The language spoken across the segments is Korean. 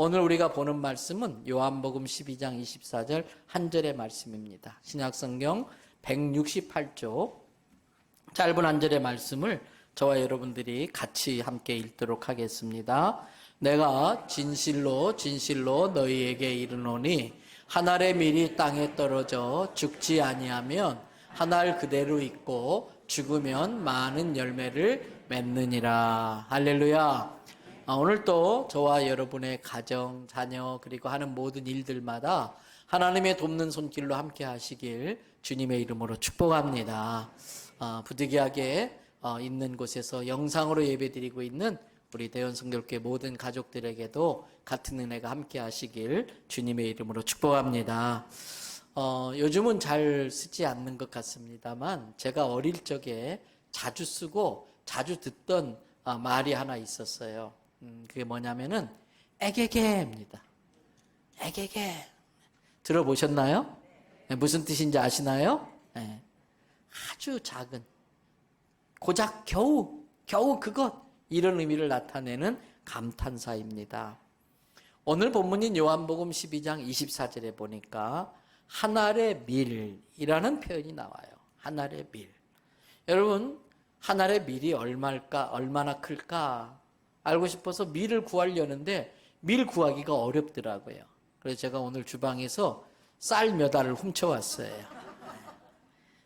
오늘 우리가 보는 말씀은 요한복음 12장 24절 한 절의 말씀입니다. 신약성경 168쪽 짧은 한 절의 말씀을 저와 여러분들이 같이 함께 읽도록 하겠습니다. 내가 진실로 진실로 너희에게 이르노니 한 알의 밀이 땅에 떨어져 죽지 아니하면 한 알 그대로 있고 죽으면 많은 열매를 맺느니라. 할렐루야. 오늘 또 저와 여러분의 가정, 자녀 그리고 하는 모든 일들마다 하나님의 돕는 손길로 함께 하시길 주님의 이름으로 축복합니다. 부득이하게 있는 곳에서 영상으로 예배드리고 있는 우리 대원성결교회 모든 가족들에게도 같은 은혜가 함께 하시길 주님의 이름으로 축복합니다. 요즘은 잘 쓰지 않는 것 같습니다만 제가 어릴 적에 자주 쓰고 자주 듣던 말이 하나 있었어요. 그게 뭐냐면은 에게게입니다. 에게게. 들어보셨나요? 네, 무슨 뜻인지 아시나요? 네. 아주 작은, 고작 겨우 그것, 이런 의미를 나타내는 감탄사입니다. 오늘 본문인 요한복음 12장 24절에 보니까 한 알의 밀이라는 표현이 나와요. 한 알의 밀. 여러분, 한 알의 밀이 얼마나 클까 알고 싶어서 밀을 구하려는데 밀 구하기가 어렵더라고요. 그래서 제가 오늘 주방에서 쌀 몇 알을 훔쳐왔어요.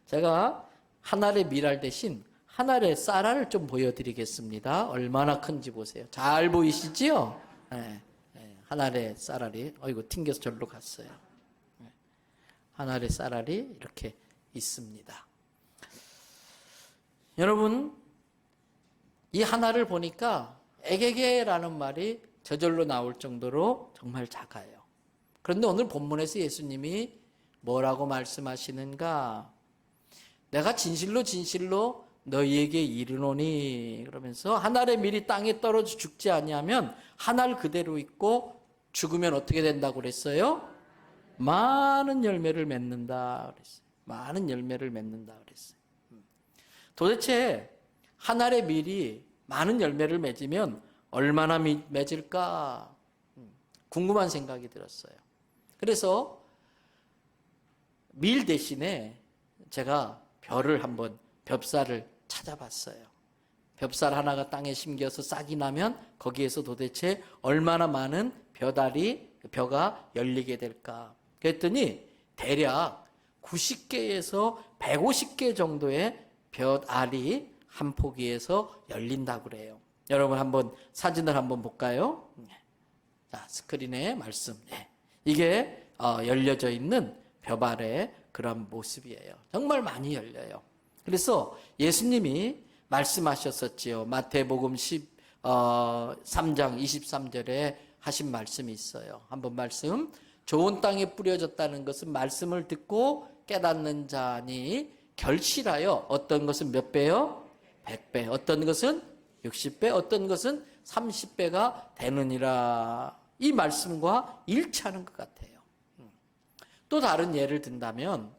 제가 한 알의 밀알 대신 한 알의 쌀알을 좀 보여드리겠습니다. 얼마나 큰지 보세요. 잘 보이시지요? 네, 네. 한 알의 쌀알이 튕겨서 절로 갔어요. 네. 한 알의 쌀알이 이렇게 있습니다. 여러분, 이 하나를 보니까 에게게라는 말이 저절로 나올 정도로 정말 작아요. 그런데 오늘 본문에서 예수님이 뭐라고 말씀하시는가? 내가 진실로 진실로 너희에게 이르노니, 그러면서 한 알의 밀이 땅에 떨어져 죽지 아니하면 한 알 그대로 있고 죽으면 어떻게 된다고 그랬어요? 많은 열매를 맺는다 그랬어요. 많은 열매를 맺는다 그랬어요. 도대체 한 알의 밀이 많은 열매를 맺으면 얼마나 맺을까 궁금한 생각이 들었어요. 그래서 밀 대신에 제가 벽살을 찾아봤어요. 벽살 하나가 땅에 심겨서 싹이 나면 거기에서 도대체 얼마나 많은 벼가 열리게 될까? 그랬더니 대략 90개에서 150개 정도의 벼알이 한 포기에서 열린다고 그래요. 여러분 한번 사진을 한번 볼까요? 자, 스크린에 말씀. 이게 열려져 있는 벼발의 그런 모습이에요. 정말 많이 열려요. 그래서 예수님이 말씀하셨었지요. 마태복음 13장 23절에 하신 말씀이 있어요. 한번 말씀. 좋은 땅에 뿌려졌다는 것은 말씀을 듣고 깨닫는 자니 결실하여 어떤 것은 몇 배요? 100배. 어떤 것은 60배. 어떤 것은 30배가 되느니라. 이 말씀과 일치하는 것 같아요. 또 다른 예를 든다면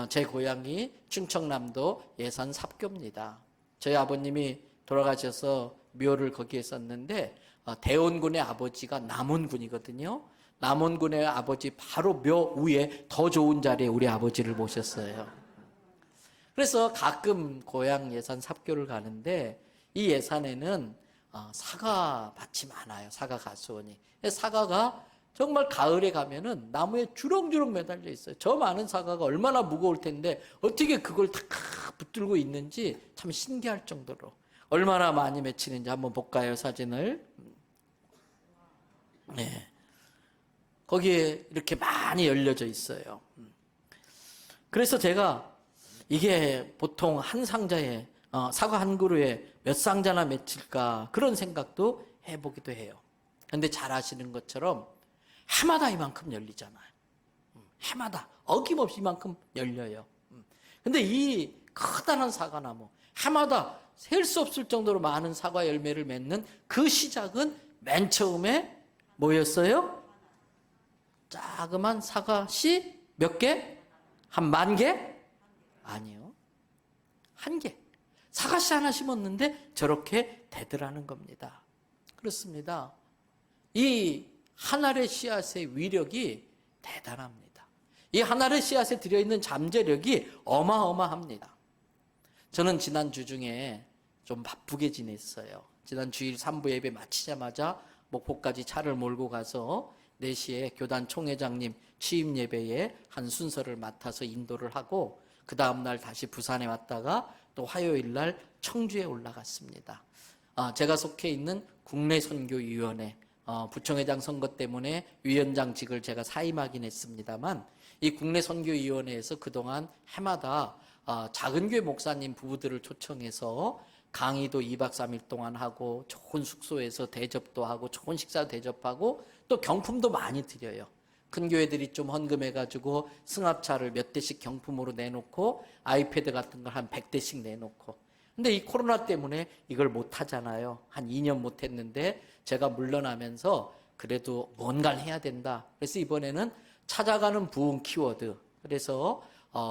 제 고향이 충청남도 예산 삽교입니다. 저희 아버님이 돌아가셔서 묘를 거기에 썼는데 대원군의 아버지가 남원군이거든요. 남원군의 아버지 바로 묘 위에 더 좋은 자리에 우리 아버지를 모셨어요. 그래서 가끔 고향 예산 삽교를 가는데 이 예산에는 사과밭이 많아요. 사과 가수원이. 사과가 정말 가을에 가면은 나무에 주렁주렁 매달려 있어요. 저 많은 사과가 얼마나 무거울 텐데 어떻게 그걸 다 붙들고 있는지 참 신기할 정도로 얼마나 많이 맺히는지 한번 볼까요, 사진을? 네. 거기에 이렇게 많이 열려져 있어요. 그래서 제가 이게 보통 한 상자에 사과 한 그루에 몇 상자나 맺힐까 그런 생각도 해보기도 해요. 그런데 잘 아시는 것처럼 해마다 이만큼 열리잖아요. 해마다 어김없이 이만큼 열려요. 근데 이 커다란 사과나무 해마다 셀 수 없을 정도로 많은 사과 열매를 맺는 그 시작은 맨 처음에 뭐였어요? 자그만 사과씨 몇 개? 한 10,000개? 아니요. 1개. 사과씨 하나 심었는데 저렇게 되더라는 겁니다. 그렇습니다. 이 한 알의 씨앗의 위력이 대단합니다. 이 한 알의 씨앗에 들어있는 잠재력이 어마어마합니다. 저는 지난주 중에 좀 바쁘게 지냈어요. 지난 주일 3부 예배 마치자마자 목포까지 차를 몰고 가서 4시에 교단 총회장님 취임 예배에 한 순서를 맡아서 인도를 하고 그 다음날 다시 부산에 왔다가 또 화요일날 청주에 올라갔습니다. 제가 속해 있는 국내선교위원회 부총회장 선거 때문에 위원장직을 제가 사임하긴 했습니다만 이 국내선교위원회에서 그동안 해마다 작은 교회 목사님 부부들을 초청해서 강의도 2박 3일 동안 하고 좋은 숙소에서 대접도 하고 좋은 식사 대접하고 또 경품도 많이 드려요. 큰 교회들이 좀 헌금해가지고 승합차를 몇 대씩 경품으로 내놓고 아이패드 같은 걸 한 100대씩 내놓고. 근데 이 코로나 때문에 이걸 못 하잖아요. 한 2년 못 했는데 제가 물러나면서 그래도 뭔가를 해야 된다. 그래서 이번에는 찾아가는 부흥 키워드. 그래서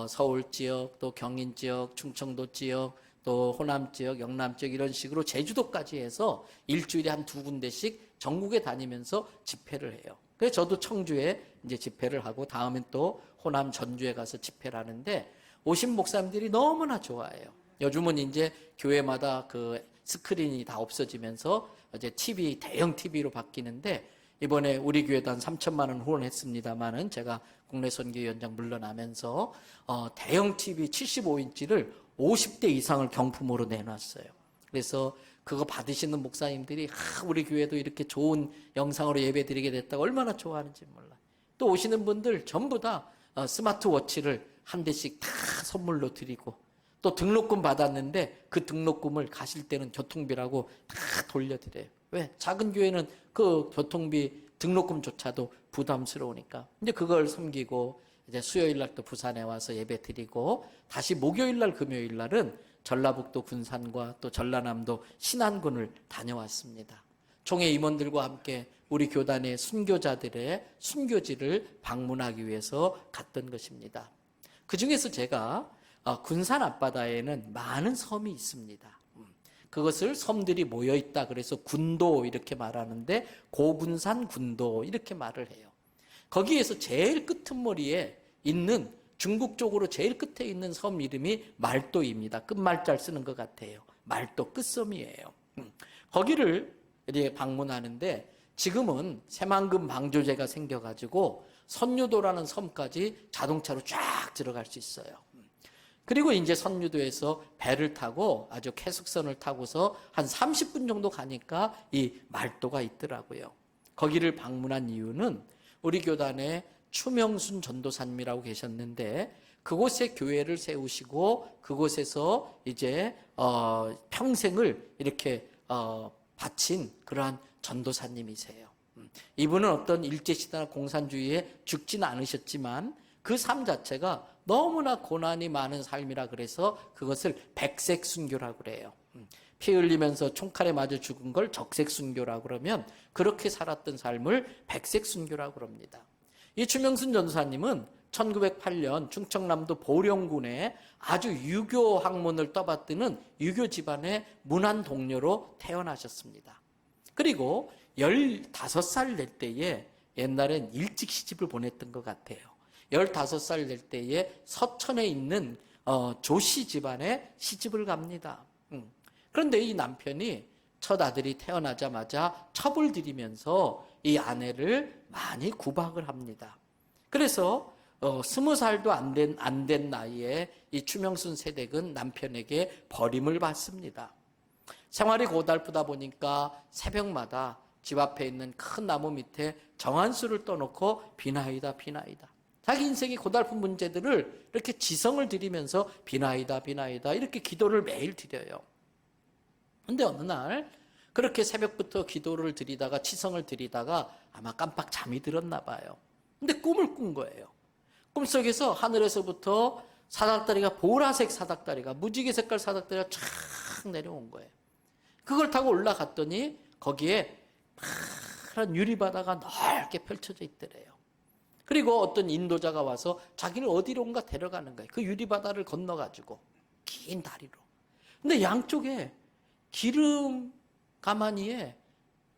서울 지역, 또 경인 지역, 충청도 지역, 또 호남 지역, 영남 지역 이런 식으로 제주도까지 해서 일주일에 한 2군데씩 전국에 다니면서 집회를 해요. 그래서 저도 청주에 이제 집회를 하고 다음엔 또 호남 전주에 가서 집회를 하는데 오신 목사님들이 너무나 좋아해요. 요즘은 이제 교회마다 그 스크린이 다 없어지면서 이제 TV, 대형 TV로 바뀌는데 이번에 우리 교회도 한 3천만 원 후원했습니다만은 제가 국내 선교위원장 물러나면서 대형 TV 75인치를 50대 이상을 경품으로 내놨어요. 그래서 그거 받으시는 목사님들이 우리 교회도 이렇게 좋은 영상으로 예배드리게 됐다고 얼마나 좋아하는지 몰라요. 또 오시는 분들 전부 다 스마트워치를 한 대씩 다 선물로 드리고 또 등록금 받았는데 그 등록금을 가실 때는 교통비라고 다 돌려드려요. 왜? 작은 교회는 그 교통비 등록금조차도 부담스러우니까. 이제 그걸 섬기고 이제 수요일 날 또 부산에 와서 예배 드리고 다시 목요일 날 금요일 날은 전라북도 군산과 또 전라남도 신안군을 다녀왔습니다. 총회 임원들과 함께 우리 교단의 순교자들의 순교지를 방문하기 위해서 갔던 것입니다. 그 중에서 제가 군산 앞바다에는 많은 섬이 있습니다. 그것을 섬들이 모여있다 그래서 군도 이렇게 말하는데 고군산 군도 이렇게 말을 해요. 거기에서 제일 끄트머리에 있는 중국 쪽으로 제일 끝에 있는 섬 이름이 말도입니다. 끝말자를 쓰는 것 같아요. 말도 끝섬이에요. 거기를 이제 방문하는데 지금은 새만금 방조제가 생겨가지고 선유도라는 섬까지 자동차로 쫙 들어갈 수 있어요. 그리고 이제 선유도에서 배를 타고 아주 캐숙선을 타고서 한 30분 정도 가니까 이 말도가 있더라고요. 거기를 방문한 이유는 우리 교단에 추명순 전도사님이라고 계셨는데 그곳에 교회를 세우시고 그곳에서 이제 평생을 이렇게 바친 그러한 전도사님이세요. 이분은 어떤 일제시대나 공산주의에 죽지는 않으셨지만 그 삶 자체가 너무나 고난이 많은 삶이라 그래서 그것을 백색 순교라고 그래요. 피 흘리면서 총칼에 맞아 죽은 걸 적색 순교라고 그러면 그렇게 살았던 삶을 백색 순교라고 그럽니다. 이 추명순 전도사님은 1908년 충청남도 보령군에 아주 유교 학문을 떠받드는 유교 집안의 문안 동료로 태어나셨습니다. 그리고 15살 될 때에 옛날엔 일찍 시집을 보냈던 것 같아요. 15살 될 때에 서천에 있는 조씨 집안에 시집을 갑니다. 그런데 이 남편이 첫 아들이 태어나자마자 첩을 들이면서 이 아내를 많이 구박을 합니다. 그래서 20살도 안 된 나이에 이 추명순 세댁은 남편에게 버림을 받습니다. 생활이 고달프다 보니까 새벽마다 집 앞에 있는 큰 나무 밑에 정한수를 떠놓고 비나이다 비나이다. 자기 인생의 고달픈 문제들을 이렇게 지성을 들이면서 비나이다 비나이다 이렇게 기도를 매일 드려요. 근데 어느 날 그렇게 새벽부터 기도를 드리다가 치성을 드리다가 아마 깜빡 잠이 들었나 봐요. 근데 꿈을 꾼 거예요. 꿈속에서 하늘에서부터 사닥다리가 보라색 사닥다리가 무지개 색깔 사닥다리가 쫙 내려온 거예요. 그걸 타고 올라갔더니 거기에 파란 유리바다가 넓게 펼쳐져 있더래요. 그리고 어떤 인도자가 와서 자기를 어디론가 데려가는 거예요. 그 유리바다를 건너가지고 긴 다리로. 근데 양쪽에 기름 가마니에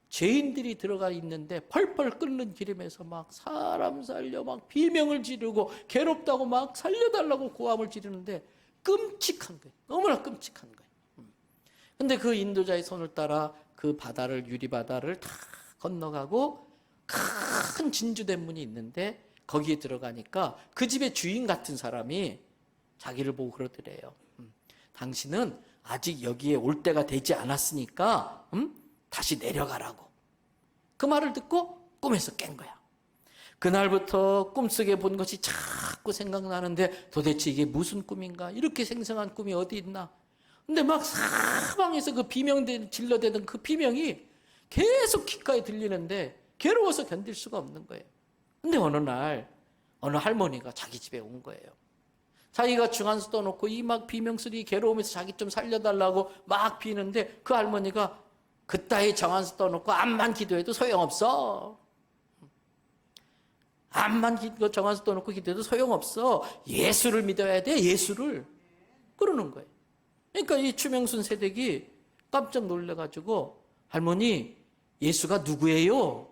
죄인들이 들어가 있는데 펄펄 끓는 기름에서 막 사람 살려 막 비명을 지르고 괴롭다고 막 살려달라고 고함을 지르는데 끔찍한 거예요. 너무나 끔찍한 거예요. 근데 그 인도자의 손을 따라 그 바다를, 유리바다를 다 건너가고 큰 진주된 문이 있는데 거기에 들어가니까 그 집의 주인 같은 사람이 자기를 보고 그러더래요. 당신은 아직 여기에 올 때가 되지 않았으니까 다시 내려가라고. 그 말을 듣고 꿈에서 깬 거야. 그날부터 꿈속에 본 것이 자꾸 생각나는데 도대체 이게 무슨 꿈인가? 이렇게 생생한 꿈이 어디 있나? 근데 막 사방에서 그 질러대던 그 비명이 계속 귓가에 들리는데 괴로워서 견딜 수가 없는 거예요. 근데 어느 날 어느 할머니가 자기 집에 온 거예요. 자기가 중한수 떠놓고 이 막 비명소리 괴로우면서 자기 좀 살려달라고 막 비는데 그 할머니가 그따위 정한수 떠놓고 암만 기도해도 소용없어. 정한수 떠놓고 기도해도 소용없어. 예수를 믿어야 돼. 예수를. 그러는 거예요. 그러니까 이 추명순 세댁이 깜짝 놀래가지고 할머니 예수가 누구예요?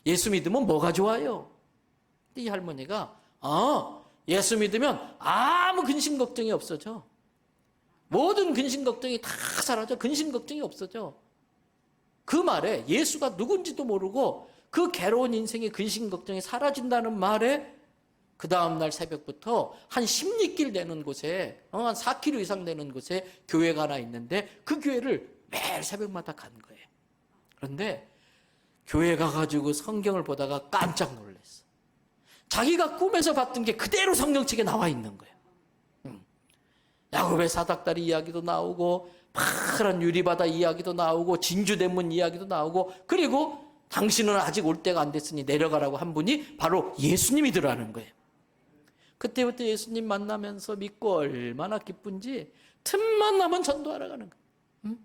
예수 믿으면 뭐가 좋아요? 이 할머니가 예수 믿으면 아무 근심 걱정이 없어져. 모든 근심 걱정이 다 사라져. 근심 걱정이 없어져. 그 말에 예수가 누군지도 모르고 그 괴로운 인생의 근심 걱정이 사라진다는 말에 그 다음날 새벽부터 한 10리길 되는 곳에 한 4km 이상 되는 곳에 교회가 하나 있는데 그 교회를 매일 새벽마다 간 거예요. 그런데 교회 가가지고 성경을 보다가 깜짝 놀랐어. 자기가 꿈에서 봤던 게 그대로 성경책에 나와 있는 거예요. 야곱의 사닥다리 이야기도 나오고 파란 유리바다 이야기도 나오고 진주대문 이야기도 나오고 그리고 당신은 아직 올 때가 안 됐으니 내려가라고 한 분이 바로 예수님이더라는 거예요. 그때부터 예수님 만나면서 믿고 얼마나 기쁜지 틈만 나면 전도하러 가는 거예요.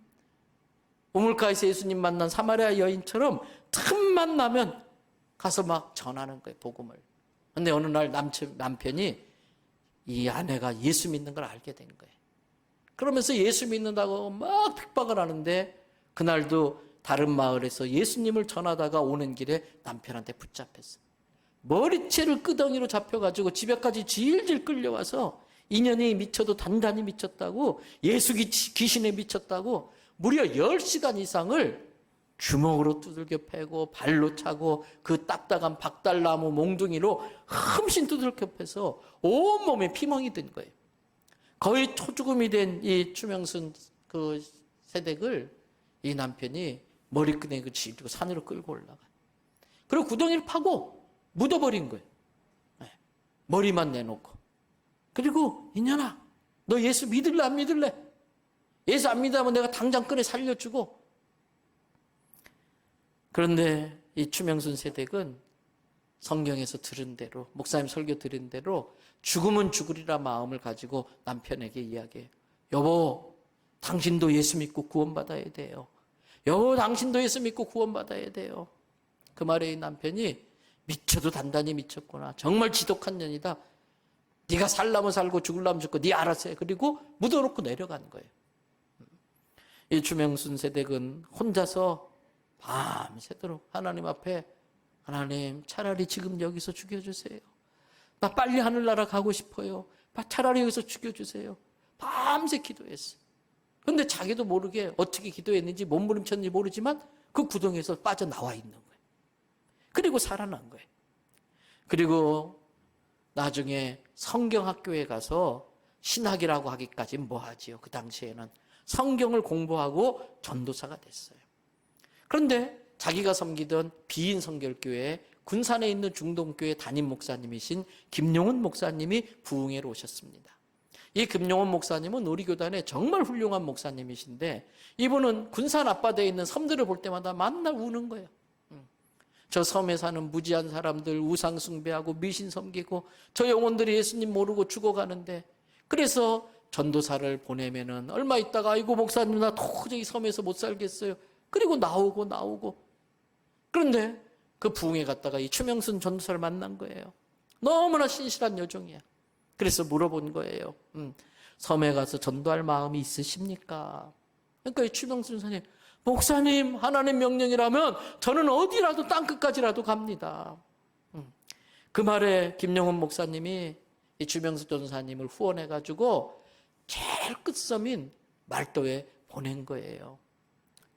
우물가에서 예수님 만난 사마리아 여인처럼 틈만 나면 가서 막 전하는 거예요, 복음을. 근데 어느 날 남편이 이 아내가 예수 믿는 걸 알게 된 거예요. 그러면서 예수 믿는다고 막 핍박을 하는데 그날도 다른 마을에서 예수님을 전하다가 오는 길에 남편한테 붙잡혔어요. 머리채를 끄덩이로 잡혀가지고 집에까지 질질 끌려와서 인연이 미쳐도 단단히 미쳤다고 예수 귀신에 미쳤다고 무려 10시간 이상을 주먹으로 두들겨 패고 발로 차고 그 딱딱한 박달나무 몽둥이로 흠씬 두들겨 패서 온몸에 피멍이 든 거예요. 거의 초죽음이 된 이 추명순 그 세댁을 이 남편이 머리끄댕이를 쥐고 산으로 끌고 올라가. 그리고 구덩이를 파고 묻어버린 거예요. 머리만 내놓고. 그리고 인연아, 너 예수 믿을래 안 믿을래? 예수 안 믿으면 내가 당장 끌어 살려주고. 그런데 이 추명순 세댁은 성경에서 들은 대로, 목사님 설교 들은 대로 죽으면 죽으리라 마음을 가지고 남편에게 이야기해요. 여보, 당신도 예수 믿고 구원받아야 돼요. 여보, 당신도 예수 믿고 구원받아야 돼요. 그 말에 이 남편이 미쳐도 단단히 미쳤구나. 정말 지독한 년이다. 네가 살라면 살고 죽을라면 죽고 네 알아서 해. 그리고 묻어놓고 내려간 거예요. 이 추명순 세댁은 혼자서 밤새도록 하나님 앞에 하나님 차라리 지금 여기서 죽여주세요. 나 빨리 하늘나라 가고 싶어요. 차라리 여기서 죽여주세요. 밤새 기도했어요. 그런데 자기도 모르게 어떻게 기도했는지 몸부림쳤는지 모르지만 그 구덩이에서 빠져나와 있는 거예요. 그리고 살아난 거예요. 그리고 나중에 성경학교에 가서 신학이라고 하기까지 뭐하지요. 그 당시에는 성경을 공부하고 전도사가 됐어요. 그런데 자기가 섬기던 비인 성결교회 군산에 있는 중동교회 담임 목사님이신 김용훈 목사님이 부흥회로 오셨습니다. 이 김용훈 목사님은 우리 교단에 정말 훌륭한 목사님이신데 이분은 군산 앞바다에 있는 섬들을 볼 때마다 만날 우는 거예요. 저 섬에 사는 무지한 사람들 우상 숭배하고 미신 섬기고 저 영혼들이 예수님 모르고 죽어가는데 그래서 전도사를 보내면은 얼마 있다가 아이고 목사님 나 도저히 섬에서 못 살겠어요. 그리고 나오고 그런데 그 부흥회 갔다가 이 추명순 전도사를 만난 거예요. 너무나 신실한 여종이야. 그래서 물어본 거예요. 섬에 가서 전도할 마음이 있으십니까? 그러니까 이 추명순 선생님 목사님, 하나님 명령이라면 저는 어디라도 땅끝까지라도 갑니다. 그 말에 김영훈 목사님이 이 주명수 전사님을 후원해가지고 제일 끝섬인 말도에 보낸 거예요.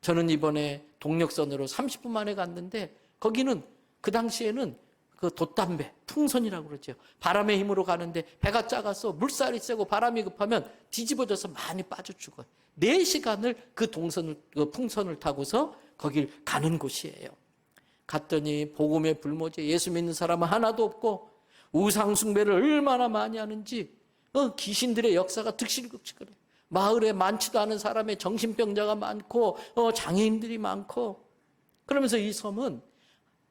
저는 이번에 동력선으로 30분 만에 갔는데 거기는 그 당시에는 그 돛담배, 풍선이라고 그러죠. 바람의 힘으로 가는데 배가 작아서 물살이 세고 바람이 급하면 뒤집어져서 많이 빠져 죽어요. 4시간을 그 풍선을 타고서 거길 가는 곳이에요. 갔더니 복음의 불모지, 예수 믿는 사람은 하나도 없고 우상 숭배를 얼마나 많이 하는지 귀신들의 역사가 득실득실해요. 마을에 많지도 않은 사람의 정신병자가 많고 장애인들이 많고, 그러면서 이 섬은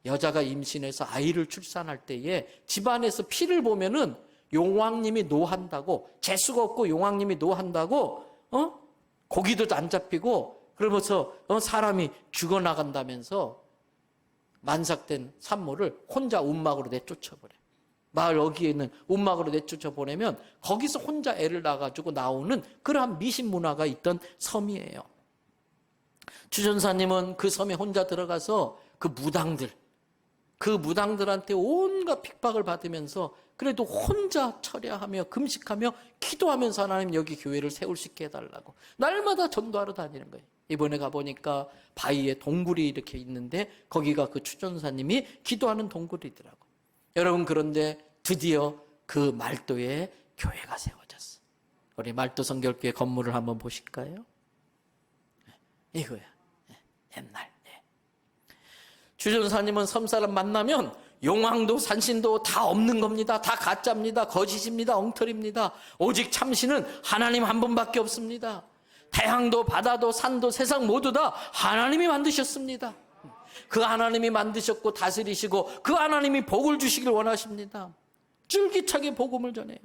여자가 임신해서 아이를 출산할 때에 집안에서 피를 보면은 용왕님이 노한다고, 재수가 없고 용왕님이 노한다고 고기도 안 잡히고 그러면서 사람이 죽어나간다면서 만삭된 산모를 혼자 움막으로 내쫓아버려. 마을 어귀에 있는 움막으로 내쫓아 보내면 거기서 혼자 애를 낳아가지고 나오는 그러한 미신 문화가 있던 섬이에요. 주전사님은 그 섬에 혼자 들어가서 그 무당들한테 온갖 핍박을 받으면서 그래도 혼자 철야하며 금식하며 기도하면서 하나님 여기 교회를 세울 수 있게 해달라고 날마다 전도하러 다니는 거예요. 이번에 가보니까 바위에 동굴이 이렇게 있는데 거기가 그 추전사님이 기도하는 동굴이더라고. 여러분, 그런데 드디어 그 말도에 교회가 세워졌어. 우리 말도 성결교회 건물을 한번 보실까요? 이거야. 옛날. 주전사님은 섬사람 만나면 용왕도 산신도 다 없는 겁니다. 다 가짜입니다. 거짓입니다. 엉터리입니다. 오직 참신은 하나님 한 분밖에 없습니다. 태양도 바다도 산도 세상 모두 다 하나님이 만드셨습니다. 그 하나님이 만드셨고 다스리시고 그 하나님이 복을 주시길 원하십니다. 쫄깃하게 복음을 전해요.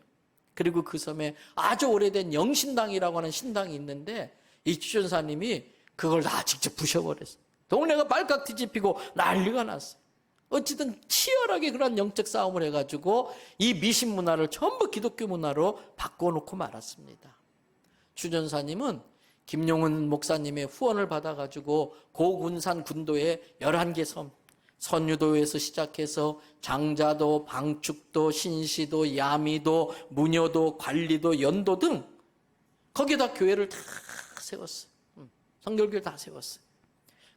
그리고 그 섬에 아주 오래된 영신당이라고 하는 신당이 있는데 이 주전사님이 그걸 다 직접 부셔버렸어요. 동네가 발칵 뒤집히고 난리가 났어요. 어쨌든 치열하게 그런 영적 싸움을 해가지고 이 미신 문화를 전부 기독교 문화로 바꿔놓고 말았습니다. 주전사님은 김용훈 목사님의 후원을 받아가지고 고군산 군도의 11개 섬, 선유도에서 시작해서 장자도, 방축도, 신시도, 야미도, 무녀도, 관리도, 연도 등 거기에다 교회를 다 세웠어요. 성결교를 다 세웠어요.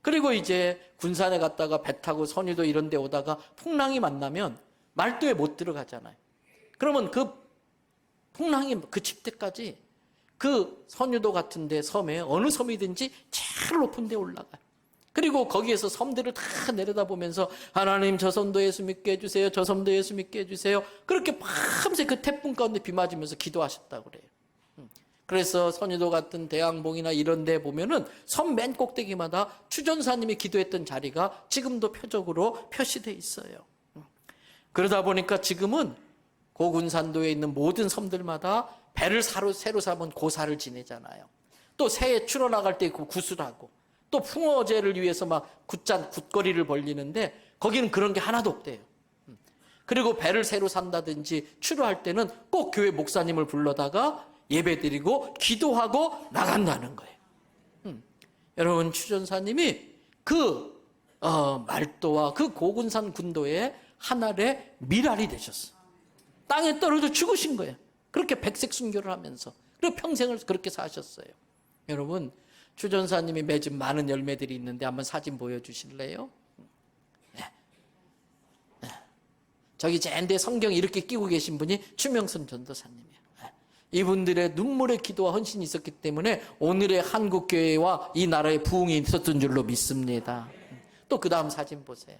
그리고 이제 군산에 갔다가 배 타고 선유도 이런 데 오다가 풍랑이 만나면 말도에 못 들어가잖아요. 그러면 그 풍랑이 그칠 때까지 그 선유도 같은 데 섬에 어느 섬이든지 제일 높은 데 올라가요. 그리고 거기에서 섬들을 다 내려다보면서 하나님 저 섬도 예수 믿게 해주세요. 저 섬도 예수 믿게 해주세요. 그렇게 밤새 그 태풍 가운데 비 맞으면서 기도하셨다고 그래요. 그래서 선유도 같은 대왕봉이나 이런 데 보면은 섬 맨 꼭대기마다 추전사님이 기도했던 자리가 지금도 표적으로 표시되어 있어요. 그러다 보니까 지금은 고군산도에 있는 모든 섬들마다 배를 새로 사면 고사를 지내잖아요. 또 새해 추러 나갈 때 구슬하고 또 풍어제를 위해서 막 굿거리를 벌리는데 거기는 그런 게 하나도 없대요. 그리고 배를 새로 산다든지 추로할 때는 꼭 교회 목사님을 불러다가 예배드리고 기도하고 나간다는 거예요. 여러분, 추전사님이 그 말도와 그 고군산 군도의 하늘의 미랄이 되셨어요. 땅에 떨어져 죽으신 거예요. 그렇게 백색 순교를 하면서 그리고 평생을 그렇게 사셨어요. 여러분, 추전사님이 맺은 많은 열매들이 있는데 한번 사진 보여주실래요? 저기 젠데 성경 이렇게 끼고 계신 분이 추명선 전도사님이에요. 이분들의 눈물의 기도와 헌신이 있었기 때문에 오늘의 한국교회와 이 나라의 부흥이 있었던 줄로 믿습니다. 또 그 다음 사진 보세요.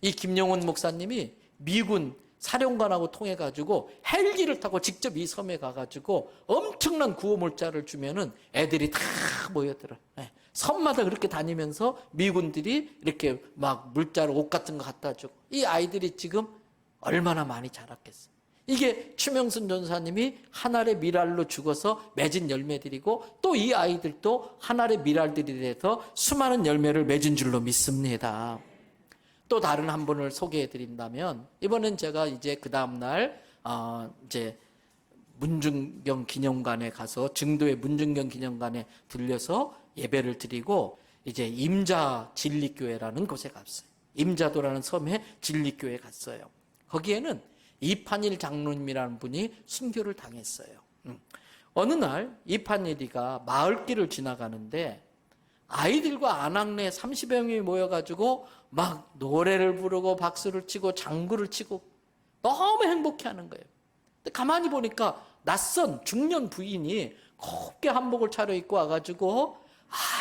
이 김용훈 목사님이 미군 사령관하고 통해가지고 헬기를 타고 직접 이 섬에 가가지고 엄청난 구호물자를 주면은 애들이 다 모여들어요. 섬마다 그렇게 다니면서 미군들이 이렇게 막 물자로 옷 같은 거 갖다 주고 이 아이들이 지금 얼마나 많이 자랐겠어요. 이게 추명순 전사님이 하늘의 미랄로 죽어서 맺은 열매들이고 또 이 아이들도 하늘의 미랄들이 돼서 수많은 열매를 맺은 줄로 믿습니다. 또 다른 한 분을 소개해 드린다면 이번엔 제가 이제 그 다음날 이제 문중경 기념관에 가서 증도의 문중경 기념관에 들려서 예배를 드리고 이제 임자 진리교회라는 곳에 갔어요. 임자도라는 섬에 진리교회에 갔어요. 거기에는 이판일 장로님이라는 분이 순교를 당했어요. 어느 날 이판일이가 마을길을 지나가는데 아이들과 아낙네 30여 명이 모여가지고 막 노래를 부르고 박수를 치고 장구를 치고 너무 행복해하는 거예요. 근데 가만히 보니까 낯선 중년 부인이 곱게 한복을 차려입고 와가지고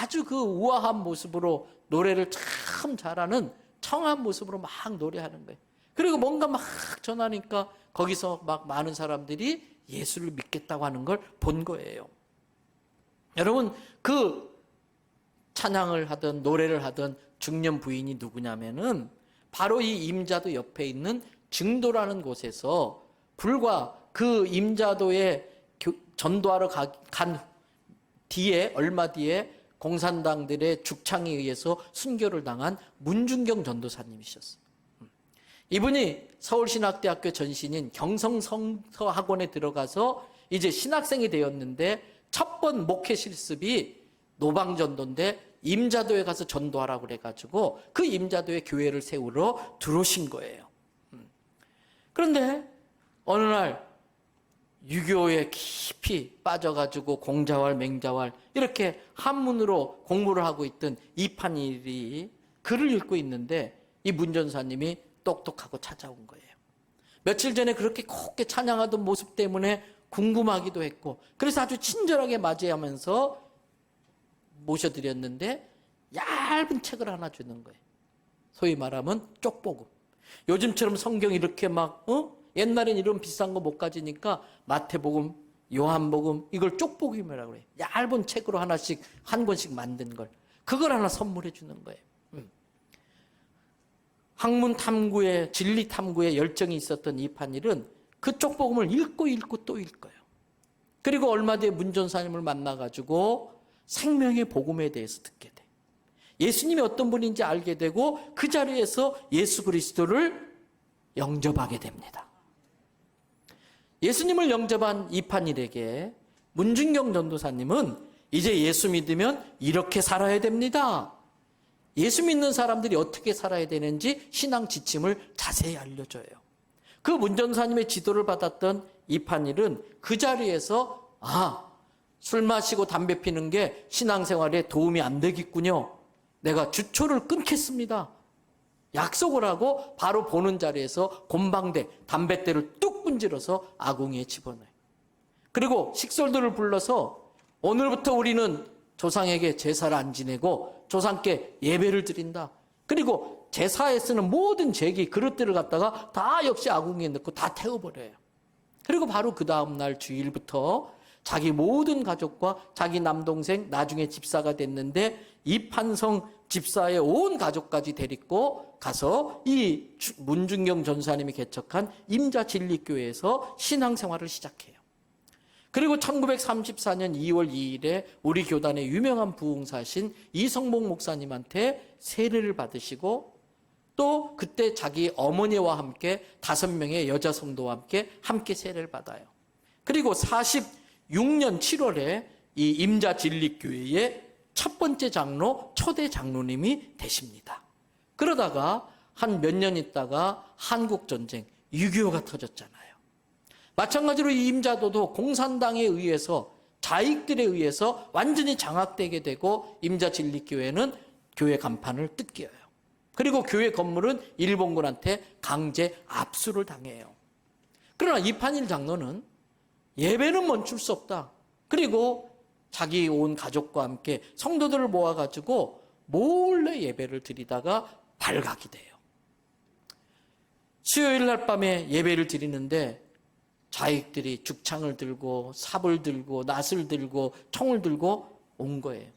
아주 그 우아한 모습으로 노래를 참 잘하는 청한 모습으로 막 노래하는 거예요. 그리고 뭔가 막 전하니까 거기서 막 많은 사람들이 예수를 믿겠다고 하는 걸 본 거예요. 여러분, 그 찬양을 하던 노래를 하던 중년 부인이 누구냐면은 바로 이 임자도 옆에 있는 증도라는 곳에서 불과 그 임자도에 전도하러 간 뒤에, 얼마 뒤에 공산당들의 죽창에 의해서 순교를 당한 문중경 전도사님이셨어요. 이분이 서울신학대학교 전신인 경성성서학원에 들어가서 이제 신학생이 되었는데 첫 번 목회 실습이 노방전도인데 임자도에 가서 전도하라고 그래가지고 그 임자도에 교회를 세우러 들어오신 거예요. 그런데 어느 날 유교에 깊이 빠져가지고 공자왈, 맹자왈 이렇게 한문으로 공부를 하고 있던 이판일이 글을 읽고 있는데 이 문전사님이 똑똑하고 찾아온 거예요. 며칠 전에 그렇게 곱게 찬양하던 모습 때문에 궁금하기도 했고 그래서 아주 친절하게 맞이하면서 모셔드렸는데 얇은 책을 하나 주는 거예요. 소위 말하면 쪽복음. 요즘처럼 성경 이렇게 막 옛날엔 이런 비싼 거 못 가지니까 마태복음, 요한복음 이걸 쪽복음이라고 그래요. 얇은 책으로 하나씩 한 권씩 만든 걸. 그걸 하나 선물해 주는 거예요. 학문 탐구에 진리 탐구에 열정이 있었던 이판일은 그 쪽복음을 읽고 또 읽어요. 그리고 얼마 뒤에 문전사님을 만나가지고 생명의 복음에 대해서 듣게 돼. 예수님이 어떤 분인지 알게 되고 그 자리에서 예수 그리스도를 영접하게 됩니다. 예수님을 영접한 이판일에게 문중경 전도사님은 이제 예수 믿으면 이렇게 살아야 됩니다. 예수 믿는 사람들이 어떻게 살아야 되는지 신앙 지침을 자세히 알려줘요. 그 문전사님의 지도를 받았던 이판일은 그 자리에서 술 마시고 담배 피는 게 신앙생활에 도움이 안 되겠군요. 내가 주초를 끊겠습니다. 약속을 하고 바로 보는 자리에서 곰방대, 담뱃대를 뚝 분질러서 아궁이에 집어넣어요. 그리고 식솔들을 불러서 오늘부터 우리는 조상에게 제사를 안 지내고 조상께 예배를 드린다. 그리고 제사에 쓰는 모든 제기, 그릇들을 갖다가 다 역시 아궁이에 넣고 다 태워버려요. 그리고 바로 그 다음날 주일부터 자기 모든 가족과 자기 남동생, 나중에 집사가 됐는데 이판성 집사의 온 가족까지 데리고 가서 이 문중경 전사님이 개척한 임자진리교회에서 신앙생활을 시작해요. 그리고 1934년 2월 2일에 우리 교단의 유명한 부흥사신 이성복 목사님한테 세례를 받으시고 또 그때 자기 어머니와 함께 5명의 여자 성도와 함께 세례를 받아요. 그리고 46년 7월에 이 임자진리교회의 첫 번째 장로, 초대 장로님이 되십니다. 그러다가 한 몇 년 있다가 한국전쟁, 6.25가 터졌잖아요. 마찬가지로 이 임자도도 공산당에 의해서 자익들에 의해서 완전히 장악되게 되고 임자진리교회는 교회 간판을 뜯겨요. 그리고 교회 건물은 일본군한테 강제 압수를 당해요. 그러나 이판일 장로는 예배는 멈출 수 없다. 그리고 자기 온 가족과 함께 성도들을 모아가지고 몰래 예배를 드리다가 발각이 돼요. 수요일 날 밤에 예배를 드리는데 자익들이 죽창을 들고 삽을 들고 낫을 들고 총을 들고 온 거예요.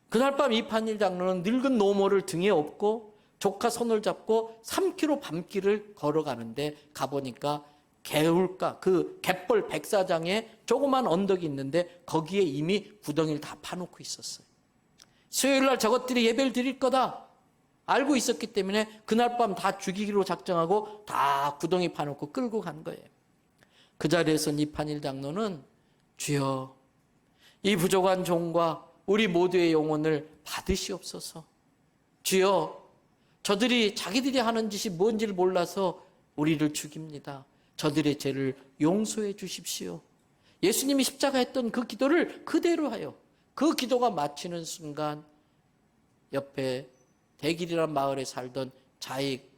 그날 밤 이판일 장로는 늙은 노모를 등에 업고 조카 손을 잡고 3km 밤길을 걸어가는데 가보니까 개울가, 그 갯벌 백사장에 조그만 언덕이 있는데 거기에 이미 구덩이를 다 파놓고 있었어요. 수요일 날 저것들이 예배를 드릴 거다 알고 있었기 때문에 그날 밤 다 죽이기로 작정하고 다 구덩이 파놓고 끌고 간 거예요. 그 자리에서 이판일 장로는 주여 이 부족한 종과 우리 모두의 영혼을 받으시옵소서. 주여, 저들이 자기들이 하는 짓이 뭔지를 몰라서 우리를 죽입니다. 저들의 죄를 용서해 주십시오. 예수님이 십자가 했던 그 기도를 그대로 하여 그 기도가 마치는 순간 옆에 대길이라는 마을에 살던 자익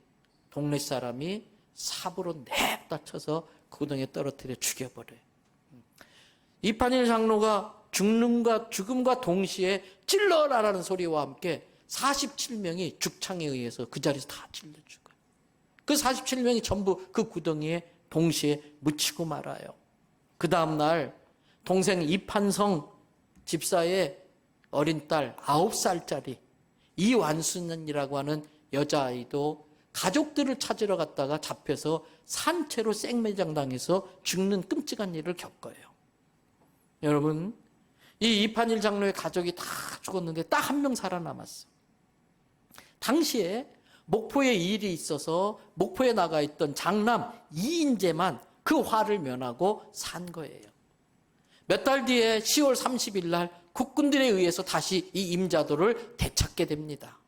동네 사람이 삽으로 냅다 쳐서 구덩이에 떨어뜨려 죽여버려요. 이판일 장로가 죽음과 동시에 찔러라라는 소리와 함께 47명이 죽창에 의해서 그 자리에서 다 찔러 죽어요. 그 47명이 전부 그 구덩이에 동시에 묻히고 말아요. 그 다음날 동생 이판성 집사의 어린 딸 9살짜리 이완순이라고 하는 여자아이도 가족들을 찾으러 갔다가 잡혀서 산채로 생매장당해서 죽는 끔찍한 일을 겪어요. 여러분, 이 이판일 장로의 가족이 다 죽었는데 딱 한 명 살아남았어. 당시에 목포에 일이 있어서 목포에 나가 있던 장남 이인재만 그 화를 면하고 산 거예요. 몇 달 뒤에 10월 30일 날 국군들에 의해서 다시 이 임자도를 되찾게 됩니다.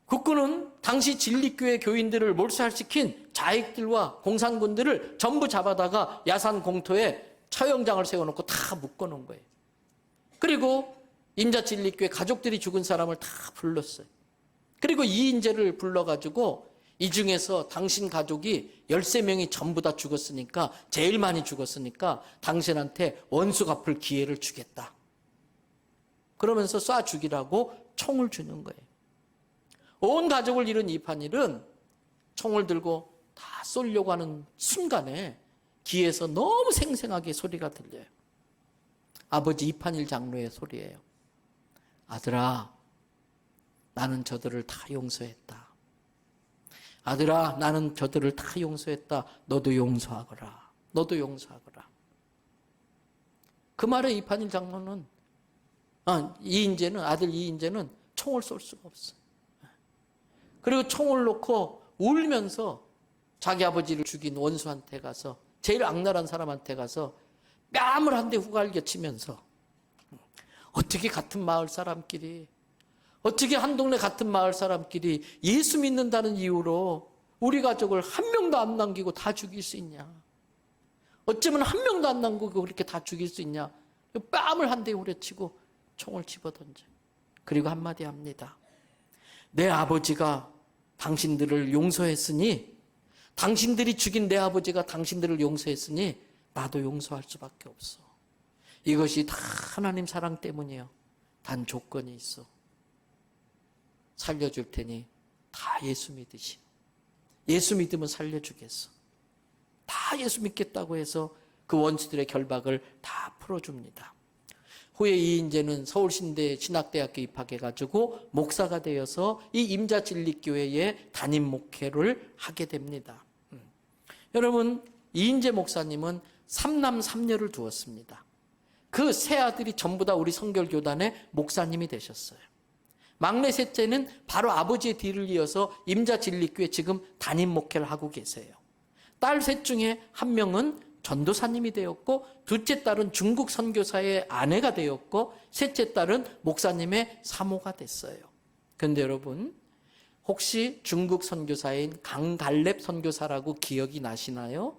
국군은 당시 진리교회 교인들을 몰살시킨 좌익들과 공산군들을 전부 잡아다가 야산 공터에 처형장을 세워놓고 다 묶어놓은 거예요. 그리고 임자진리교회 가족들이 죽은 사람을 다 불렀어요. 그리고 이인재를 불러가지고 이 중에서 당신 가족이 13명이 전부 다 죽었으니까, 제일 많이 죽었으니까 당신한테 원수 갚을 기회를 주겠다. 그러면서 쏴 죽이라고 총을 주는 거예요. 온 가족을 잃은 이판일은 총을 들고 다 쏘려고 하는 순간에 귀에서 너무 생생하게 소리가 들려요. 아버지 이판일 장로의 소리예요. 아들아, 나는 저들을 다 용서했다. 아들아, 나는 저들을 다 용서했다. 너도 용서하거라. 너도 용서하거라. 그 말에 이판일 장로는, 아들 이인재는 총을 쏠 수가 없어요. 그리고 총을 놓고 울면서 자기 아버지를 죽인 원수한테 가서, 제일 악랄한 사람한테 가서 뺨을 한 대 후갈겨 치면서, 어떻게 같은 마을 사람끼리, 어떻게 한 동네 같은 마을 사람끼리 예수 믿는다는 이유로 우리 가족을 한 명도 안 남기고 다 죽일 수 있냐? 어쩌면 한 명도 안 남기고 그렇게 다 죽일 수 있냐? 뺨을 한 대 후려치고 총을 집어던져. 그리고 한마디 합니다. 내 아버지가 당신들을 용서했으니, 당신들이 죽인 내 아버지가 당신들을 용서했으니 나도 용서할 수밖에 없어. 이것이 다 하나님 사랑 때문이에요. 단 조건이 있어. 살려줄 테니 다 예수 믿으시오. 예수 믿으면 살려주겠어. 다 예수 믿겠다고 해서 그 원수들의 결박을 다 풀어줍니다. 후에 이인재는 서울신대 신학대학교 입학해가지고 목사가 되어서 이 임자진리교회에 담임 목회를 하게 됩니다. 여러분, 이인재 목사님은 3남 3녀를 두었습니다. 그 세 아들이 전부 다 우리 성결교단의 목사님이 되셨어요. 막내 셋째는 바로 아버지의 뒤를 이어서 임자진리교회 지금 담임 목회를 하고 계세요. 딸 셋 중에 한 명은 전도사님이 되었고, 둘째 딸은 중국 선교사의 아내가 되었고, 셋째 딸은 목사님의 사모가 됐어요. 그런데 여러분, 혹시 중국 선교사인 강갈렙 선교사라고 기억이 나시나요?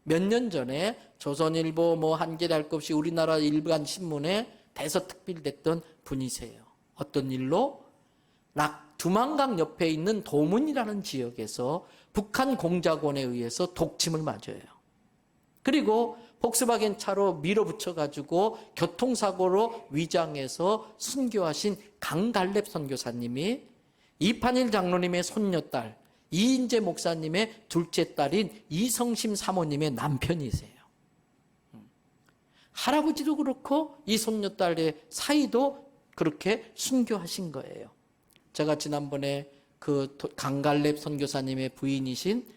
몇 년 전에 조선일보 한겨레 할 것 없이 우리나라 일간 신문에 대서특필됐던 분이세요. 어떤 일로? 두만강 옆에 있는 도문이라는 지역에서 북한 공작원에 의해서 독침을 맞아요. 그리고 폭스바겐 차로 밀어붙여가지고 교통사고로 위장해서 순교하신 강갈렙 선교사님이 이판일 장로님의 손녀딸, 이인재 목사님의 둘째 딸인 이성심 사모님의 남편이세요. 할아버지도 그렇고 이 손녀딸의 사이도 그렇게 순교하신 거예요. 제가 지난번에 그 강갈렙 선교사님의 부인이신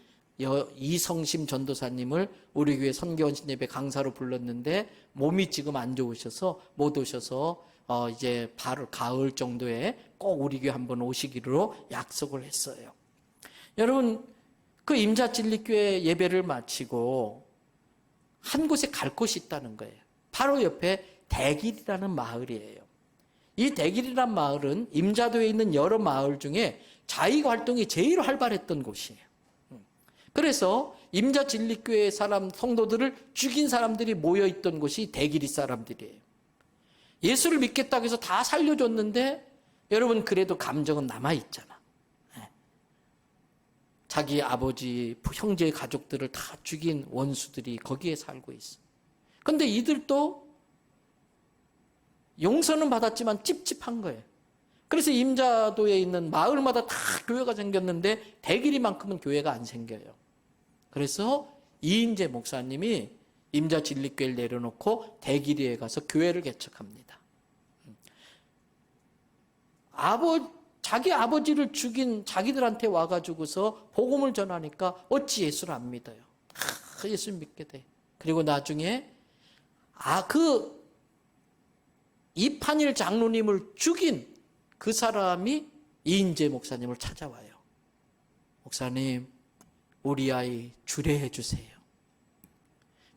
이성심 전도사님을 우리 교회 선교원신 예배 강사로 불렀는데 몸이 지금 안 좋으셔서 못 오셔서 이제 가을 정도에 꼭 우리 교회 한번 오시기로 약속을 했어요. 여러분, 그 임자진리교회 예배를 마치고 한 곳에 갈 곳이 있다는 거예요. 바로 옆에 대길이라는 마을이에요. 이 대길이라는 마을은 임자도에 있는 여러 마을 중에 자익 활동이 제일 활발했던 곳이에요. 그래서 임자 진리교회 성도들을 죽인 사람들이 모여있던 곳이 대길이 사람들이에요. 예수를 믿겠다고 해서 다 살려줬는데 여러분 그래도 감정은 남아있잖아. 자기 아버지, 형제 가족들을 다 죽인 원수들이 거기에 살고 있어. 근데 이들도 용서는 받았지만 찝찝한 거예요. 그래서 임자도에 있는 마을마다 다 교회가 생겼는데 대길이만큼은 교회가 안 생겨요. 그래서 이인재 목사님이 임자 진리교회를 내려놓고 대길이에 가서 교회를 개척합니다. 자기 아버지를 죽인 자기들한테 와가지고서 복음을 전하니까 어찌 예수를 안 믿어요. 예수 믿게 돼. 그리고 나중에 이판일 장로님을 죽인 그 사람이 이인재 목사님을 찾아와요. 목사님, 우리 아이 주례해 주세요.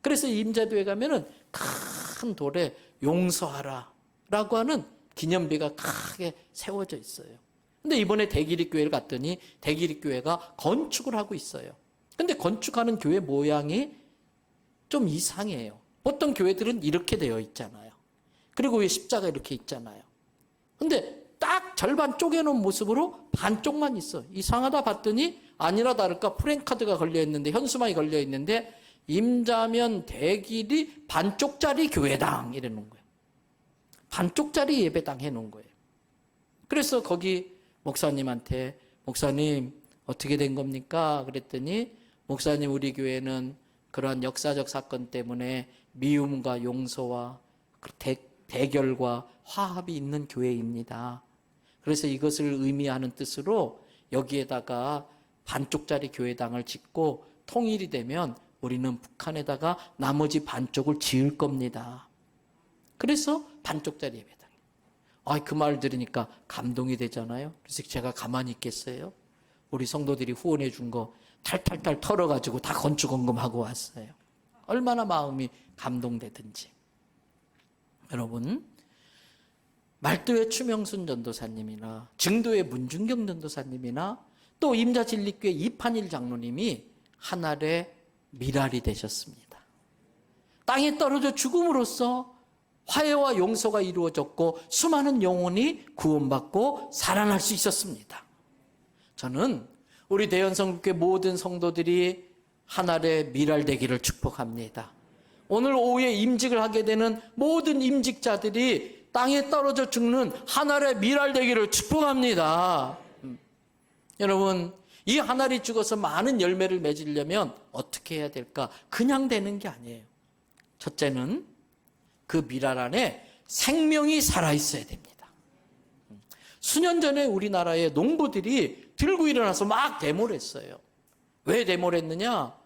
그래서 임자도에 가면은 큰 돌에 용서하라 라고 하는 기념비가 크게 세워져 있어요. 근데 이번에 대길이 교회를 갔더니 대길이 교회가 건축을 하고 있어요. 근데 건축하는 교회 모양이 좀 이상해요. 보통 교회들은 이렇게 되어 있잖아요. 그리고 위에 십자가 이렇게 있잖아요. 근데 딱 절반 쪼개놓은 모습으로 반쪽만 있어. 이상하다 봤더니 아니라 다를까 프랭카드가 걸려있는데, 현수막이 걸려있는데 임자면 대길이 반쪽짜리 교회당 이래 놓은 거예요. 반쪽짜리 예배당 해놓은 거예요. 그래서 거기 목사님한테 목사님 어떻게 된 겁니까? 그랬더니 목사님 우리 교회는 그러한 역사적 사건 때문에 미움과 용서와 대결과 화합이 있는 교회입니다. 그래서 이것을 의미하는 뜻으로 여기에다가 반쪽짜리 교회당을 짓고 통일이 되면 우리는 북한에다가 나머지 반쪽을 지을 겁니다. 그래서 반쪽짜리 예배당. 그 말 들으니까 감동이 되잖아요. 그래서 제가 가만히 있겠어요? 우리 성도들이 후원해 준 거 탈탈탈 털어가지고 다 건축원금하고 왔어요. 얼마나 마음이 감동되든지. 여러분, 말도의 추명순 전도사님이나 증도의 문중경 전도사님이나 또 임자진리교회 이판일 장로님이 하늘의 미랄이 되셨습니다. 땅에 떨어져 죽음으로써 화해와 용서가 이루어졌고 수많은 영혼이 구원받고 살아날 수 있었습니다. 저는 우리 대연성교회 모든 성도들이 하늘의 미랄 되기를 축복합니다. 오늘 오후에 임직을 하게 되는 모든 임직자들이 땅에 떨어져 죽는 하늘의 미랄 되기를 축복합니다. 여러분, 이 하늘이 죽어서 많은 열매를 맺으려면 어떻게 해야 될까? 그냥 되는 게 아니에요. 첫째는 그 미랄 안에 생명이 살아있어야 됩니다. 수년 전에 우리나라의 농부들이 들고 일어나서 막 데모를 했어요. 왜 데모를 했느냐?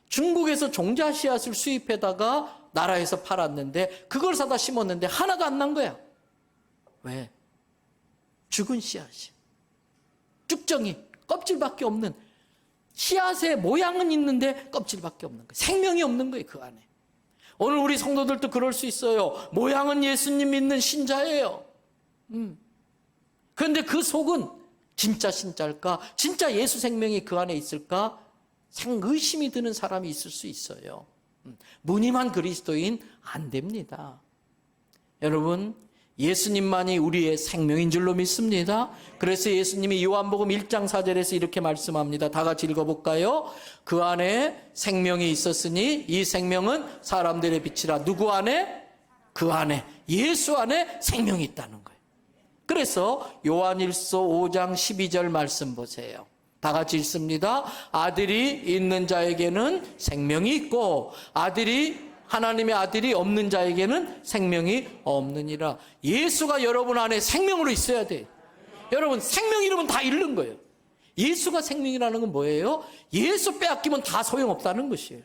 중국에서 종자 씨앗을 수입해다가 나라에서 팔았는데 그걸 사다 심었는데 하나도 안 난 거야. 왜? 죽은 씨앗이. 쭉정이 껍질밖에 없는, 씨앗의 모양은 있는데 껍질밖에 없는 거예요. 생명이 없는 거예요, 그 안에. 오늘 우리 성도들도 그럴 수 있어요. 모양은 예수님 믿는 신자예요. 그런데 그 속은 진짜 신자일까? 진짜 예수 생명이 그 안에 있을까? 의심이 드는 사람이 있을 수 있어요. 무늬만 그리스도인 안 됩니다. 여러분, 예수님만이 우리의 생명인 줄로 믿습니다. 그래서 예수님이 요한복음 1장 4절에서 이렇게 말씀합니다. 다 같이 읽어볼까요? 그 안에 생명이 있었으니 이 생명은 사람들의 빛이라. 누구 안에? 그 안에, 예수 안에 생명이 있다는 거예요. 그래서 요한일서 5장 12절 말씀 보세요. 다 같이 읽습니다. 아들이 있는 자에게는 생명이 있고 하나님의 아들이 없는 자에게는 생명이 없느니라. 예수가 여러분 안에 생명으로 있어야 돼. 여러분, 생명 잃으면 다 잃는 거예요. 예수가 생명이라는 건 뭐예요? 예수 빼앗기면 다 소용없다는 것이에요.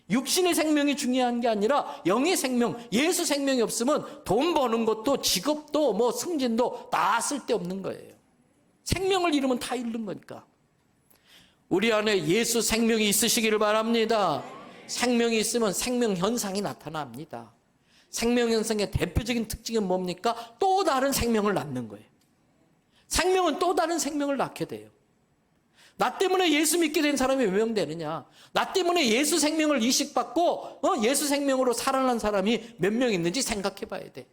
육신의 생명이 중요한 게 아니라 영의 생명, 예수 생명이 없으면 돈 버는 것도 직업도 승진도 다 쓸데없는 거예요. 생명을 잃으면 다 잃는 거니까. 우리 안에 예수 생명이 있으시기를 바랍니다. 생명이 있으면 생명 현상이 나타납니다. 생명현상의 대표적인 특징은 뭡니까? 또 다른 생명을 낳는 거예요. 생명은 또 다른 생명을 낳게 돼요. 나 때문에 예수 믿게 된 사람이 몇 명 되느냐? 나 때문에 예수 생명을 이식받고 예수 생명으로 살아난 사람이 몇 명 있는지 생각해 봐야 돼.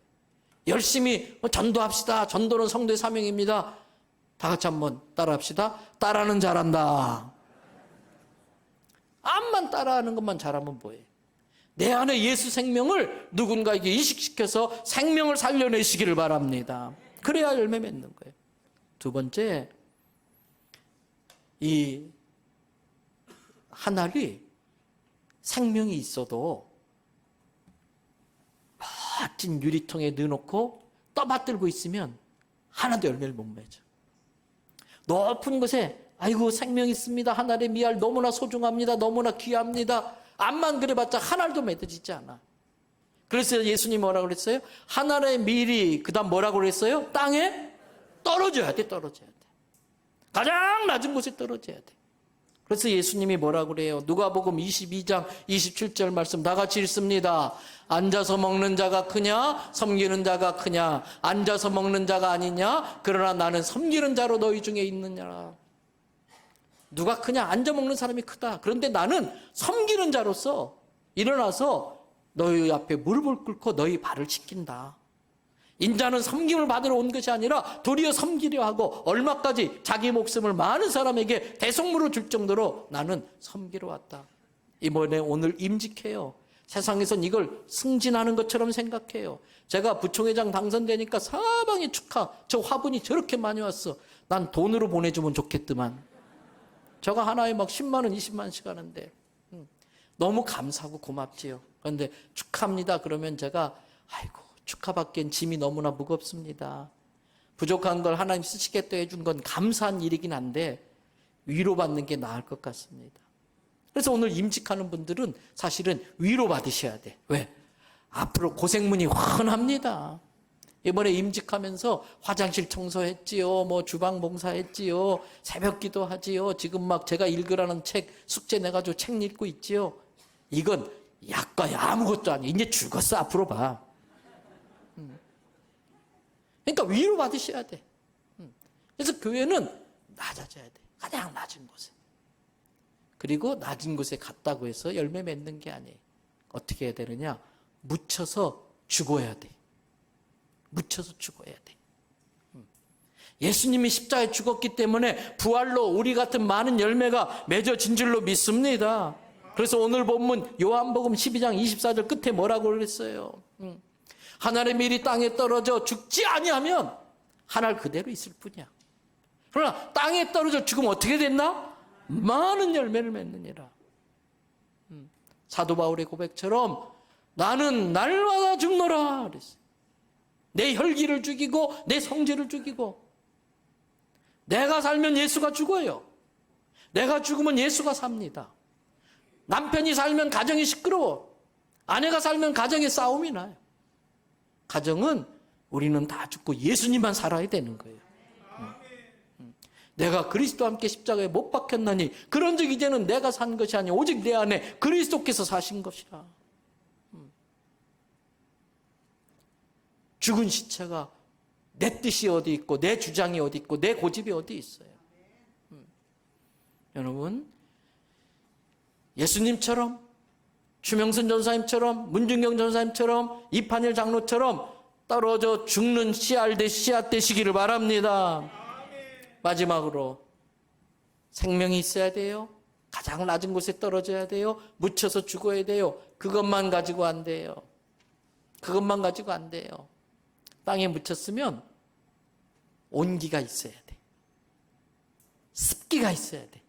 열심히 전도합시다. 전도는 성도의 사명입니다. 다 같이 한번 따라합시다. 따라는 잘한다. 암만 따라하는 것만 잘하면 뭐예요? 내 안에 예수 생명을 누군가에게 이식시켜서 생명을 살려내시기를 바랍니다. 그래야 열매 맺는 거예요. 두 번째, 이 한 알이 생명이 있어도 멋진 유리통에 넣어놓고 떠받들고 있으면 하나도 열매를 못 맺어. 높은 곳에 아이고 생명 있습니다. 한 알의 미알 너무나 소중합니다. 너무나 귀합니다. 암만 그래봤자 한 알도 맺어지지 않아. 그래서 예수님 뭐라고 그랬어요? 한 알의 밀이 그 다음 뭐라고 그랬어요? 땅에 떨어져야 돼. 떨어져야 돼. 가장 낮은 곳에 떨어져야 돼. 그래서 예수님이 뭐라고 그래요? 누가복음 22장 27절 말씀 다 같이 읽습니다. 앉아서 먹는 자가 크냐? 섬기는 자가 크냐? 앉아서 먹는 자가 아니냐? 그러나 나는 섬기는 자로 너희 중에 있느냐? 누가 크냐? 앉아 먹는 사람이 크다. 그런데 나는 섬기는 자로서 일어나서 너희 앞에 무릎을 꿇고 너희 발을 씻긴다. 인자는 섬김을 받으러 온 것이 아니라 도리어 섬기려 하고 얼마까지 자기 목숨을 많은 사람에게 대속물로 줄 정도로 나는 섬기러 왔다. 이번에 오늘 임직해요. 세상에선 이걸 승진하는 것처럼 생각해요. 제가 부총회장 당선되니까 사방에 축하. 저 화분이 저렇게 많이 왔어. 난 돈으로 보내주면 좋겠더만. 저가 하나에 막 10만 원, 20만 원씩 하는데 너무 감사하고 고맙지요. 그런데 축하합니다. 그러면 제가 아이고 축하받기엔 짐이 너무나 무겁습니다. 부족한 걸 하나님 쓰시겠다 해준 건 감사한 일이긴 한데 위로받는 게 나을 것 같습니다. 그래서 오늘 임직하는 분들은 사실은 위로받으셔야 돼. 왜? 앞으로 고생문이 훤합니다. 이번에 임직하면서 화장실 청소했지요. 뭐 주방 봉사했지요. 새벽 기도하지요. 지금 막 제가 읽으라는 책 숙제 내가지고 책 읽고 있지요. 이건 약과야 아무것도 아니에요. 이제 죽었어. 앞으로 봐. 그러니까 위로받으셔야 돼. 그래서 교회는 낮아져야 돼. 가장 낮은 곳에. 그리고 낮은 곳에 갔다고 해서 열매 맺는 게 아니에요. 어떻게 해야 되느냐? 묻혀서 죽어야 돼. 묻혀서 죽어야 돼. 예수님이 십자가에 죽었기 때문에 부활로 우리 같은 많은 열매가 맺어진 줄로 믿습니다. 그래서 오늘 본문 요한복음 12장 24절 끝에 뭐라고 그랬어요? 하늘의 밀이 땅에 떨어져 죽지 아니하면 한 알 그대로 있을 뿐이야. 그러나 땅에 떨어져 죽으면 어떻게 됐나? 많은 열매를 맺느니라. 사도 바울의 고백처럼 나는 날마다 죽노라 그랬어요. 내 혈기를 죽이고 내 성질을 죽이고 내가 살면 예수가 죽어요. 내가 죽으면 예수가 삽니다. 남편이 살면 가정이 시끄러워. 아내가 살면 가정에 싸움이 나요. 가정은 우리는 다 죽고 예수님만 살아야 되는 거예요. 내가 그리스도와 함께 십자가에 못 박혔나니 그런즉 이제는 내가 산 것이 아니오 오직 내 안에 그리스도께서 사신 것이라. 죽은 시체가 내 뜻이 어디 있고 내 주장이 어디 있고 내 고집이 어디 있어요. 여러분 예수님처럼 추명선 전사님처럼 문중경 전사님처럼 이판일 장로처럼 떨어져 죽는 씨앗 되시기를 바랍니다. 마지막으로 생명이 있어야 돼요. 가장 낮은 곳에 떨어져야 돼요. 묻혀서 죽어야 돼요. 그것만 가지고 안 돼요. 그것만 가지고 안 돼요. 땅에 묻혔으면 온기가 있어야 돼. 습기가 있어야 돼.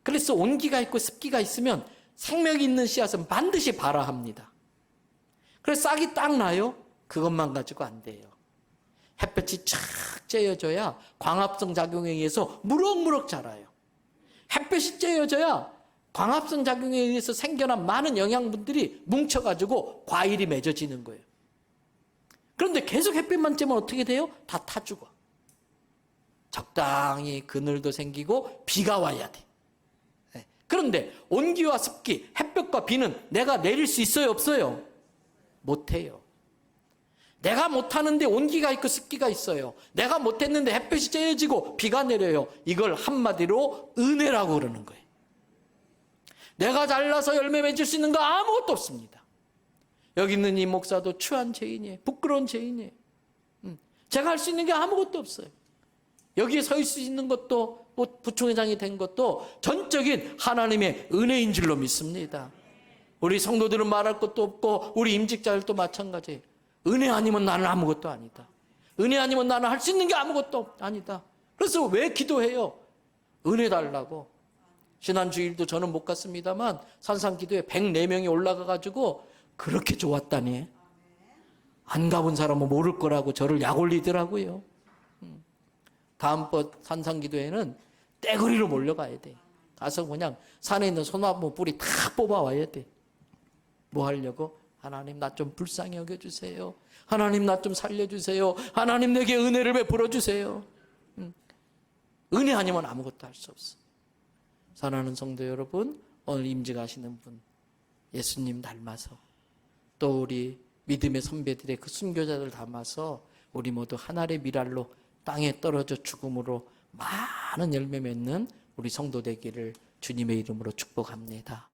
그래서 온기가 있고 습기가 있으면 생명이 있는 씨앗은 반드시 발아합니다. 그래서 싹이 딱 나요. 그것만 가지고 안 돼요. 햇볕이 쫙 쬐어져야 광합성 작용에 의해서 무럭무럭 자라요. 햇볕이 쬐어져야 광합성 작용에 의해서 생겨난 많은 영양분들이 뭉쳐가지고 과일이 맺어지는 거예요. 그런데 계속 햇빛만 쬐면 어떻게 돼요? 다 타 죽어. 적당히 그늘도 생기고 비가 와야 돼. 그런데 온기와 습기, 햇볕과 비는 내가 내릴 수 있어요, 없어요? 못해요. 내가 못하는데 온기가 있고 습기가 있어요. 내가 못했는데 햇볕이 쬐어지고 비가 내려요. 이걸 한마디로 은혜라고 그러는 거예요. 내가 잘나서 열매 맺을 수 있는 거 아무것도 없습니다. 여기 있는 이 목사도 추한 죄인이에요. 부끄러운 죄인이에요. 제가 할 수 있는 게 아무것도 없어요. 여기에 서 있을 수 있는 것도 부총회장이 된 것도 전적인 하나님의 은혜인 줄로 믿습니다. 우리 성도들은 말할 것도 없고 우리 임직자들도 마찬가지예요. 은혜 아니면 나는 아무것도 아니다. 은혜 아니면 나는 할 수 있는 게 아무것도 아니다. 그래서 왜 기도해요? 은혜 달라고. 지난주일도 저는 못 갔습니다만 산상기도에 104명이 올라가가지고 그렇게 좋았다니. 안 가본 사람은 모를 거라고 저를 약 올리더라고요. 다음번 산상기도에는 떼거리로 몰려가야 돼. 가서 그냥 산에 있는 소나무 뿌리 다 뽑아와야 돼. 뭐 하려고? 하나님 나 좀 불쌍히 여겨주세요. 하나님 나 좀 살려주세요. 하나님 내게 은혜를 베풀어 주세요. 은혜 아니면 아무것도 할 수 없어. 사랑하는 성도 여러분, 오늘 임직하시는 분 예수님 닮아서 또 우리 믿음의 선배들의 그 순교자들 닮아서 우리 모두 하늘의 미랄로 땅에 떨어져 죽음으로 많은 열매 맺는 우리 성도 되기를 주님의 이름으로 축복합니다.